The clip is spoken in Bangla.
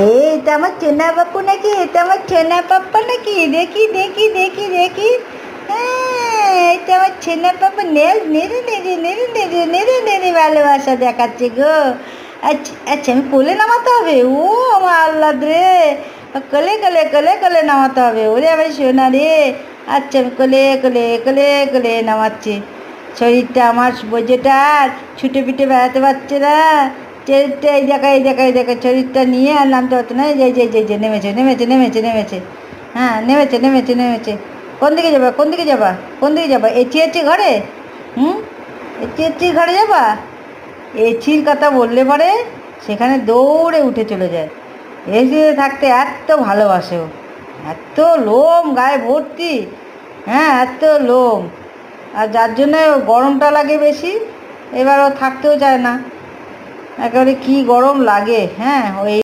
এটা আমার চেনা বাপু নাকি? এটা আমার চেনা পাপ্পা নাকি? দেখি দেখি দেখি দেখি। এটা আমার চেনা পাপ্পা। নেড়ে নেড়ে নেড়ে নেড়ে নেড়ে নেড়ে নেড়ে ভালোবাসা দেখাচ্ছে গো। আচ্ছা আচ্ছা, আমি কোলে নামাতে হবে? ও আমার আল্লাহ রে, কোলে কোলে কোলে কোলে নামাতে হবে। ওরে আমার সোনা রে। আচ্ছা, আমি কোলে কোলে কোলে কোলে নামাচ্ছি। শরীরটা আমার বোঝেটা আর ছুটে পিটে বেড়াতে পারছে না। শরীরটা এই দেখা এই দেখা এই দেখা, শরীরটা নিয়ে আর নামতে পারতো না। যে যে যে যে নেমেছে নেমেছে নেমেছে নেমেছে। হ্যাঁ, নেমেছে নেমেছে নেমেছে। কোন দিকে যাবা? কোন দিকে যাবা? কোন দিকে যাবা? এচি এচি ঘরে? হুম, এচি এচি ঘরে যাবা? এচির কথা বললে পরে সেখানে দৌড়ে উঠে চলে যায়। এসিতে থাকতে এত ভালোবাসে ও, এত লোম গায়ে ভর্তি। হ্যাঁ, এত লোম। আর যার জন্যে গরমটা লাগে বেশি। এবার ও থাকতেও চায় না, একেবারে কী গরম লাগে। হ্যাঁ, ওই